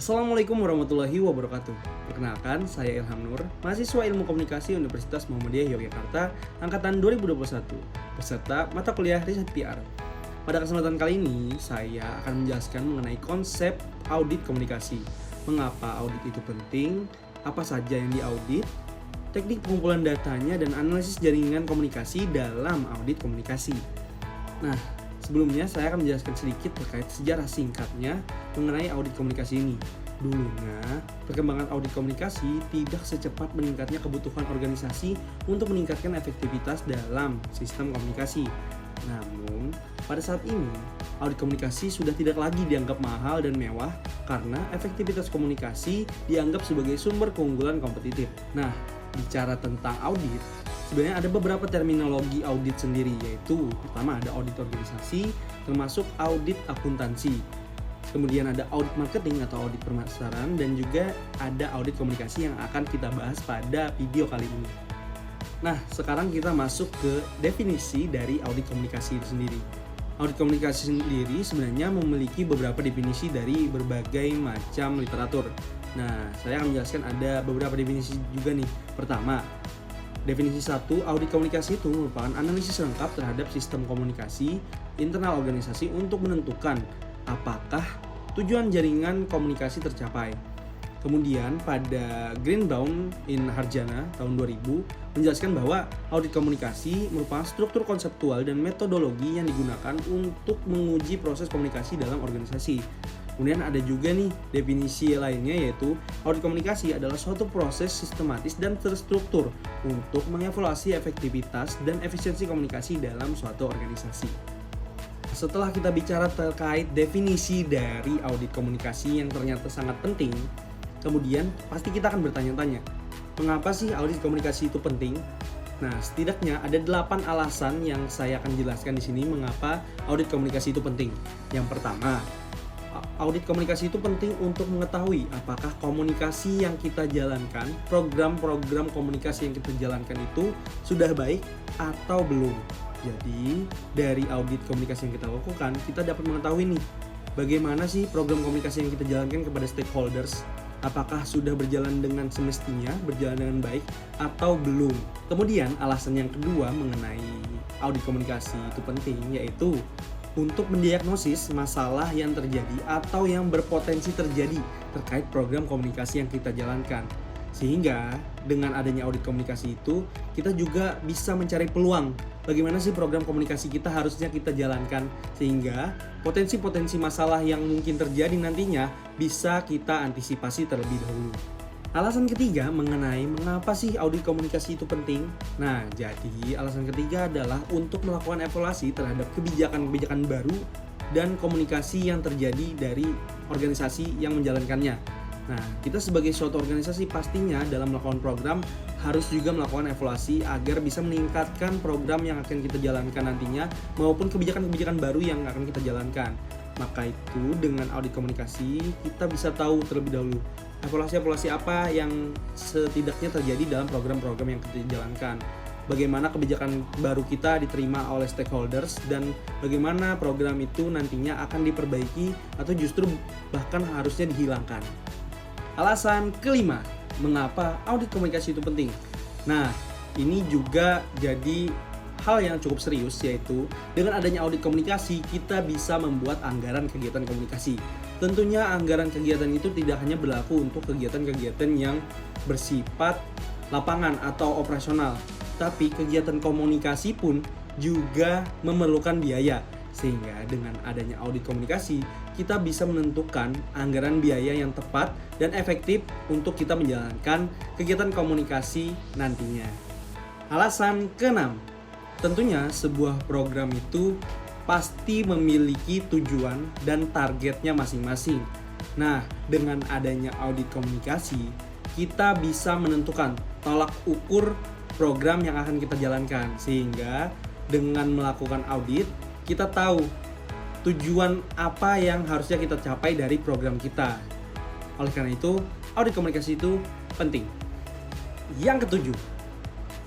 Assalamualaikum warahmatullahi wabarakatuh. Perkenalkan, saya Ilham Nur, mahasiswa Ilmu Komunikasi Universitas Muhammadiyah Yogyakarta, angkatan 2021, peserta mata kuliah Riset PR. Pada kesempatan kali ini, saya akan menjelaskan mengenai konsep audit komunikasi. Mengapa audit itu penting, apa saja yang diaudit, teknik pengumpulan datanya, dan analisis jaringan komunikasi dalam audit komunikasi. Nah, sebelumnya saya akan menjelaskan sedikit terkait sejarah singkatnya mengenai audit komunikasi ini. Dulunya, perkembangan audit komunikasi tidak secepat meningkatnya kebutuhan organisasi untuk meningkatkan efektivitas dalam sistem komunikasi. Namun, pada saat ini, audit komunikasi sudah tidak lagi dianggap mahal dan mewah karena efektivitas komunikasi dianggap sebagai sumber keunggulan kompetitif. Nah, bicara tentang audit, sebenarnya ada beberapa terminologi audit sendiri, yaitu pertama ada audit organisasi, termasuk audit akuntansi. Kemudian ada audit marketing atau audit pemasaran, dan juga ada audit komunikasi yang akan kita bahas pada video kali ini. Nah, sekarang kita masuk ke definisi dari audit komunikasi itu sendiri. Audit komunikasi sendiri sebenarnya memiliki beberapa definisi dari berbagai macam literatur. Nah, saya akan menjelaskan ada beberapa definisi juga nih. Pertama, definisi 1, audit komunikasi itu merupakan analisis lengkap terhadap sistem komunikasi internal organisasi untuk menentukan apakah tujuan jaringan komunikasi tercapai. Kemudian pada Greenbaum in Harjana tahun 2000 menjelaskan bahwa audit komunikasi merupakan struktur konseptual dan metodologi yang digunakan untuk menguji proses komunikasi dalam organisasi. Kemudian ada juga nih definisi lainnya, yaitu audit komunikasi adalah suatu proses sistematis dan terstruktur untuk mengevaluasi efektivitas dan efisiensi komunikasi dalam suatu organisasi. Setelah kita bicara terkait definisi dari audit komunikasi yang ternyata sangat penting, kemudian pasti kita akan bertanya-tanya, mengapa sih audit komunikasi itu penting? Nah, setidaknya ada 8 alasan yang saya akan jelaskan di sini mengapa audit komunikasi itu penting. Yang pertama, audit komunikasi itu penting untuk mengetahui apakah komunikasi yang kita jalankan, program-program komunikasi yang kita jalankan itu sudah baik atau belum. Jadi, dari audit komunikasi yang kita lakukan, kita dapat mengetahui nih, bagaimana sih program komunikasi yang kita jalankan kepada stakeholders. Apakah sudah berjalan dengan semestinya, berjalan dengan baik, atau belum. Kemudian, alasan yang kedua mengenai audit komunikasi itu penting, yaitu untuk mendiagnosis masalah yang terjadi atau yang berpotensi terjadi terkait program komunikasi yang kita jalankan. Sehingga dengan adanya audit komunikasi itu, kita juga bisa mencari peluang bagaimana sih program komunikasi kita harusnya kita jalankan, sehingga potensi-potensi masalah yang mungkin terjadi nantinya bisa kita antisipasi terlebih dahulu. Alasan ketiga mengenai mengapa sih audit komunikasi itu penting. Nah, jadi alasan ketiga adalah untuk melakukan evaluasi terhadap kebijakan-kebijakan baru dan komunikasi yang terjadi dari organisasi yang menjalankannya. Nah, kita sebagai suatu organisasi pastinya dalam melakukan program harus juga melakukan evaluasi agar bisa meningkatkan program yang akan kita jalankan nantinya maupun kebijakan-kebijakan baru yang akan kita jalankan. Maka itu dengan audit komunikasi kita bisa tahu terlebih dahulu evaluasi-evaluasi apa yang setidaknya terjadi dalam program-program yang kita jalankan. Bagaimana kebijakan baru kita diterima oleh stakeholders dan bagaimana program itu nantinya akan diperbaiki atau justru bahkan harusnya dihilangkan. Alasan kelima, mengapa audit komunikasi itu penting? Nah, ini juga jadi hal yang cukup serius, yaitu dengan adanya audit komunikasi kita bisa membuat anggaran kegiatan komunikasi. Tentunya anggaran kegiatan itu tidak hanya berlaku untuk kegiatan-kegiatan yang bersifat lapangan atau operasional, tapi kegiatan komunikasi pun juga memerlukan biaya. Sehingga dengan adanya audit komunikasi, kita bisa menentukan anggaran biaya yang tepat dan efektif untuk kita menjalankan kegiatan komunikasi nantinya. Alasan keenam, tentunya sebuah program itu pasti memiliki tujuan dan targetnya masing-masing. Nah, dengan adanya audit komunikasi, kita bisa menentukan tolak ukur program yang akan kita jalankan. Sehingga dengan melakukan audit, kita tahu tujuan apa yang harusnya kita capai dari program kita. Oleh karena itu, audit komunikasi itu penting. Yang ketujuh,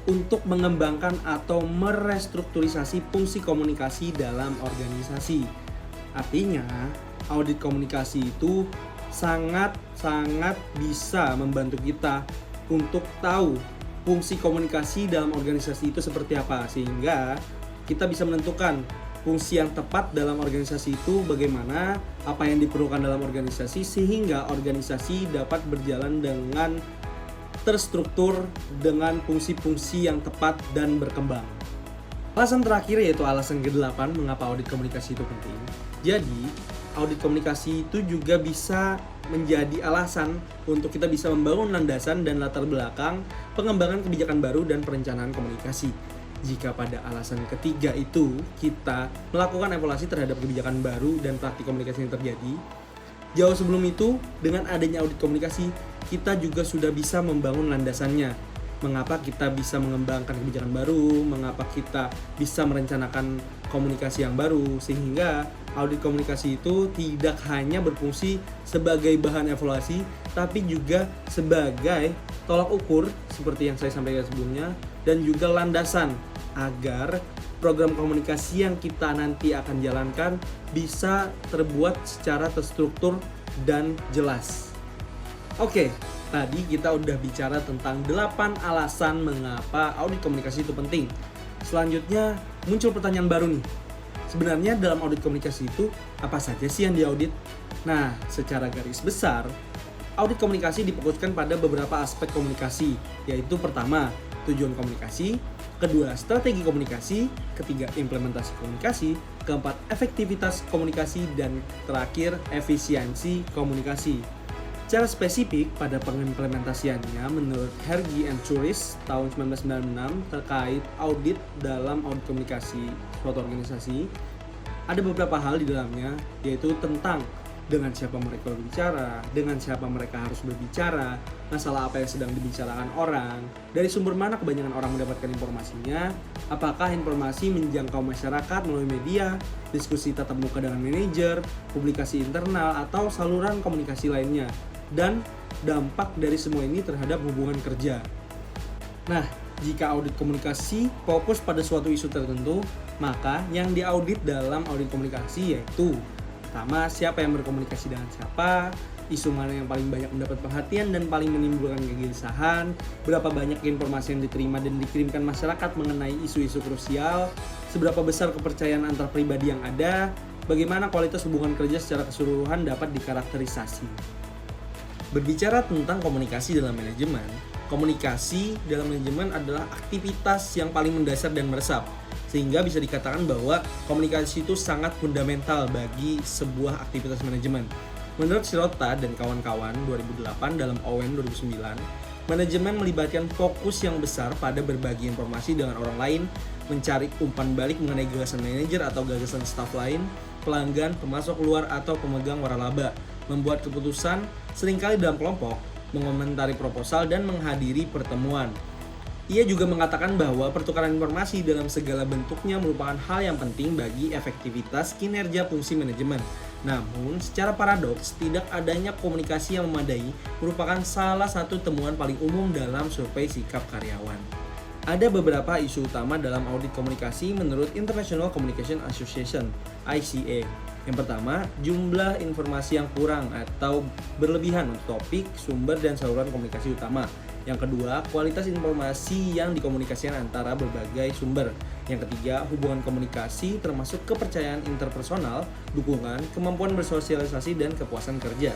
untuk mengembangkan atau merestrukturisasi fungsi komunikasi dalam organisasi. Artinya, audit komunikasi itu sangat bisa membantu kita untuk tahu fungsi komunikasi dalam organisasi itu seperti apa, sehingga kita bisa menentukan fungsi yang tepat dalam organisasi itu bagaimana, apa yang diperlukan dalam organisasi, sehingga organisasi dapat berjalan dengan terstruktur dengan fungsi-fungsi yang tepat dan berkembang. Alasan terakhir yaitu alasan ke-8 mengapa audit komunikasi itu penting. Jadi, audit komunikasi itu juga bisa menjadi alasan untuk kita bisa membangun landasan dan latar belakang pengembangan kebijakan baru dan perencanaan komunikasi. Jika pada alasan ketiga itu kita melakukan evaluasi terhadap kebijakan baru dan praktik komunikasi yang terjadi, jauh sebelum itu dengan adanya audit komunikasi kita juga sudah bisa membangun landasannya. Mengapa kita bisa mengembangkan kebijakan baru, mengapa kita bisa merencanakan komunikasi yang baru, sehingga audit komunikasi itu tidak hanya berfungsi sebagai bahan evaluasi, tapi juga sebagai tolak ukur seperti yang saya sampaikan sebelumnya, dan juga landasan agar program komunikasi yang kita nanti akan jalankan bisa terbuat secara terstruktur dan jelas. Oke, tadi kita udah bicara tentang 8 alasan mengapa audit komunikasi itu penting. Selanjutnya muncul pertanyaan baru nih. Sebenarnya dalam audit komunikasi itu apa saja sih yang diaudit? Nah, secara garis besar, audit komunikasi difokuskan pada beberapa aspek komunikasi, yaitu pertama, tujuan komunikasi, kedua, strategi komunikasi, ketiga, implementasi komunikasi, keempat, efektivitas komunikasi, dan terakhir, efisiensi komunikasi. Secara spesifik pada pengimplementasiannya, menurut Hergy and Churis tahun 1996 terkait audit dalam audit komunikasi suatu organisasi, ada beberapa hal di dalamnya, yaitu tentang dengan siapa mereka berbicara, dengan siapa mereka harus berbicara, masalah apa yang sedang dibicarakan orang, dari sumber mana kebanyakan orang mendapatkan informasinya, apakah informasi menjangkau masyarakat melalui media, diskusi tatap muka dengan manajer, publikasi internal, atau saluran komunikasi lainnya, dan dampak dari semua ini terhadap hubungan kerja. Nah, jika audit komunikasi fokus pada suatu isu tertentu, maka yang diaudit dalam audit komunikasi yaitu pertama, siapa yang berkomunikasi dengan siapa, isu mana yang paling banyak mendapat perhatian dan paling menimbulkan kegelisahan, berapa banyak informasi yang diterima dan dikirimkan masyarakat mengenai isu-isu krusial, seberapa besar kepercayaan antar pribadi yang ada, bagaimana kualitas hubungan kerja secara keseluruhan dapat dikarakterisasi. Berbicara tentang komunikasi dalam manajemen, komunikasi dalam manajemen adalah aktivitas yang paling mendasar dan meresap, sehingga bisa dikatakan bahwa komunikasi itu sangat fundamental bagi sebuah aktivitas manajemen. Menurut Shirota dan kawan-kawan 2008 dalam Owen 2009, manajemen melibatkan fokus yang besar pada berbagi informasi dengan orang lain, mencari umpan balik mengenai gagasan manajer atau gagasan staf lain, pelanggan, pemasok luar atau pemegang waralaba, membuat keputusan seringkali dalam kelompok, mengomentari proposal, dan menghadiri pertemuan. Ia juga mengatakan bahwa pertukaran informasi dalam segala bentuknya merupakan hal yang penting bagi efektivitas kinerja fungsi manajemen. Namun, secara paradoks, tidak adanya komunikasi yang memadai merupakan salah satu temuan paling umum dalam survei sikap karyawan. Ada beberapa isu utama dalam audit komunikasi menurut International Communication Association (ICA). Yang pertama, jumlah informasi yang kurang atau berlebihan untuk topik, sumber, dan saluran komunikasi utama. Yang kedua, kualitas informasi yang dikomunikasikan antara berbagai sumber. Yang ketiga, hubungan komunikasi termasuk kepercayaan interpersonal, dukungan, kemampuan bersosialisasi, dan kepuasan kerja.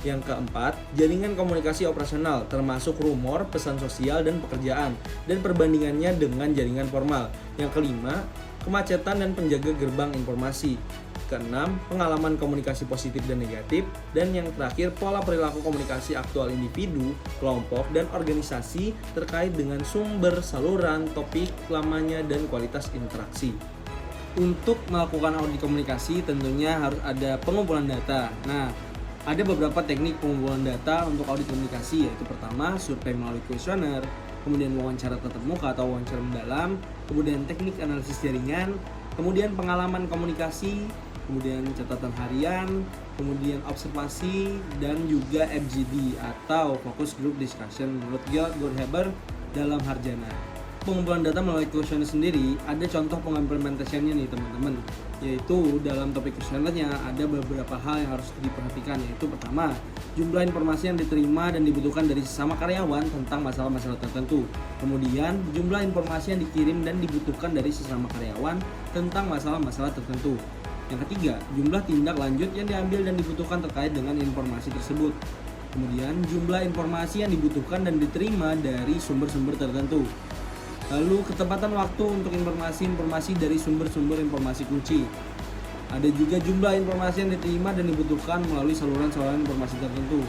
Yang keempat, jaringan komunikasi operasional termasuk rumor, pesan sosial, dan pekerjaan, dan perbandingannya dengan jaringan formal. Yang kelima, kemacetan dan penjaga gerbang informasi. Keenam, pengalaman komunikasi positif dan negatif. Dan yang terakhir, pola perilaku komunikasi aktual individu, kelompok, dan organisasi terkait dengan sumber, saluran, topik, lamanya, dan kualitas interaksi. Untuk melakukan audit komunikasi tentunya harus ada pengumpulan data. Nah, ada beberapa teknik pengumpulan data untuk audit komunikasi, yaitu pertama, survei melalui kuesioner, kemudian wawancara tatap muka atau wawancara mendalam, kemudian teknik analisis jaringan, kemudian pengalaman komunikasi, kemudian catatan harian, kemudian observasi, dan juga FGD atau Focus Group Discussion menurut Georg Gorhaber dalam Harjana. pengumpulan data melalui kuesioner sendiri, ada contoh pengimplementasiannya nih teman-teman. Yaitu dalam topik kuesionernya ada beberapa hal yang harus diperhatikan, yaitu pertama, jumlah informasi yang diterima dan dibutuhkan dari sesama karyawan tentang masalah-masalah tertentu. Kemudian, jumlah informasi yang dikirim dan dibutuhkan dari sesama karyawan tentang masalah-masalah tertentu. Yang ketiga, jumlah tindak lanjut yang diambil dan dibutuhkan terkait dengan informasi tersebut. Kemudian, jumlah informasi yang dibutuhkan dan diterima dari sumber-sumber tertentu. Lalu, ketepatan waktu untuk informasi-informasi dari sumber-sumber informasi kunci. Ada juga jumlah informasi yang diterima dan dibutuhkan melalui saluran-saluran informasi tertentu.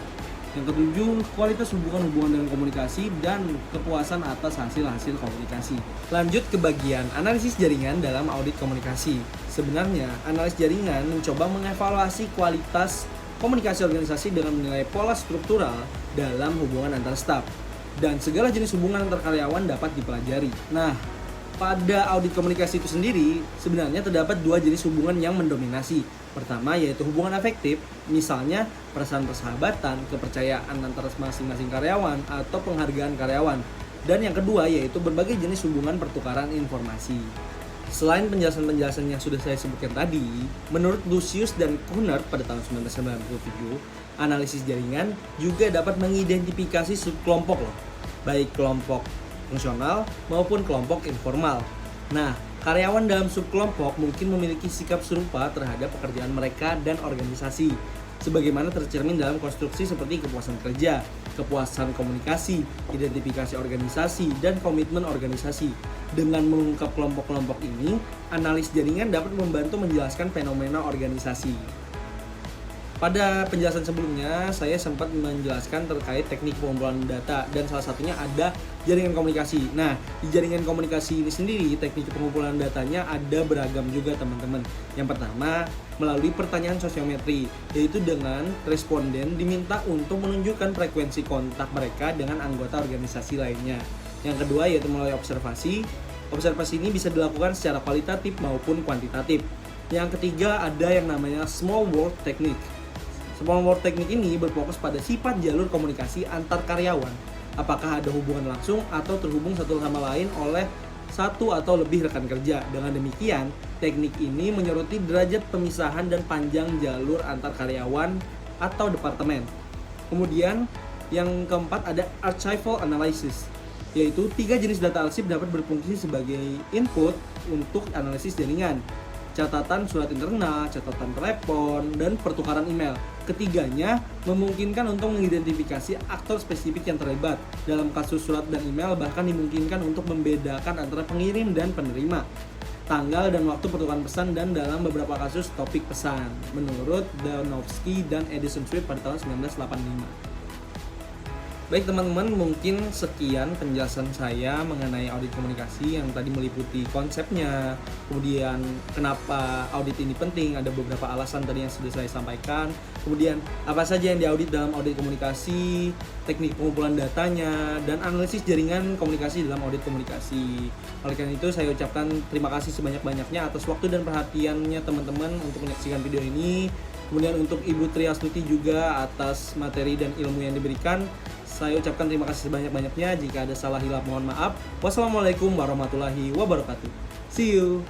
Yang ketujuh, kualitas hubungan dengan komunikasi dan kepuasan atas hasil-hasil komunikasi. Lanjut ke bagian analisis jaringan dalam audit komunikasi. Sebenarnya, analis jaringan mencoba mengevaluasi kualitas komunikasi organisasi dengan menilai pola struktural dalam hubungan antar staf. Dan segala jenis hubungan antar karyawan dapat dipelajari. Nah, pada audit komunikasi itu sendiri, sebenarnya terdapat dua jenis hubungan yang mendominasi. Pertama yaitu hubungan afektif, misalnya perasaan persahabatan, kepercayaan antara masing-masing karyawan, atau penghargaan karyawan. Dan yang kedua yaitu berbagai jenis hubungan pertukaran informasi. Selain penjelasan-penjelasan yang sudah saya sebutkan tadi, menurut Lucius dan Kuhnert pada tahun 1997, analisis jaringan juga dapat mengidentifikasi subkelompok loh, baik kelompok fungsional maupun kelompok informal. Nah, karyawan dalam subkelompok mungkin memiliki sikap serupa terhadap pekerjaan mereka dan organisasi, sebagaimana tercermin dalam konstruksi seperti kepuasan kerja, kepuasan komunikasi, identifikasi organisasi, dan komitmen organisasi. Dengan mengungkap kelompok-kelompok ini, analis jaringan dapat membantu menjelaskan fenomena organisasi. Pada penjelasan sebelumnya, saya sempat menjelaskan terkait teknik pengumpulan data dan salah satunya ada jaringan komunikasi. Nah, di jaringan komunikasi ini sendiri, teknik pengumpulan datanya ada beragam juga teman-teman. Yang pertama, melalui pertanyaan sosiometri, yaitu dengan responden diminta untuk menunjukkan frekuensi kontak mereka dengan anggota organisasi lainnya. Yang kedua yaitu melalui observasi. Observasi ini bisa dilakukan secara kualitatif maupun kuantitatif. Yang ketiga ada yang namanya small world technique. Small world technique ini berfokus pada sifat jalur komunikasi antar karyawan. Apakah ada hubungan langsung atau terhubung satu sama lain oleh satu atau lebih rekan kerja. Dengan demikian, teknik ini menyoroti derajat pemisahan dan panjang jalur antar karyawan atau departemen. Kemudian yang keempat ada archival analysis, yaitu 3 jenis data arsip dapat berfungsi sebagai input untuk analisis jaringan. Catatan surat internal, catatan telepon, dan pertukaran email. Ketiganya memungkinkan untuk mengidentifikasi aktor spesifik yang terlibat. Dalam kasus surat dan email bahkan dimungkinkan untuk membedakan antara pengirim dan penerima, tanggal dan waktu pertukaran pesan, dan dalam beberapa kasus topik pesan, menurut Danowski dan Edison Swift pada tahun 1985. Baik teman-teman, mungkin sekian penjelasan saya mengenai audit komunikasi yang tadi meliputi konsepnya, kemudian kenapa audit ini penting, ada beberapa alasan tadi yang sudah saya sampaikan, kemudian apa saja yang diaudit dalam audit komunikasi, teknik pengumpulan datanya, dan analisis jaringan komunikasi dalam audit komunikasi. Oleh karena itu saya ucapkan terima kasih sebanyak-banyaknya atas waktu dan perhatiannya teman-teman untuk menyaksikan video ini. Kemudian untuk Ibu Tri Astuti juga atas materi dan ilmu yang diberikan. Saya ucapkan terima kasih sebanyak-banyaknya. Jika ada salah hilaf mohon maaf. Wassalamualaikum warahmatullahi wabarakatuh. See you.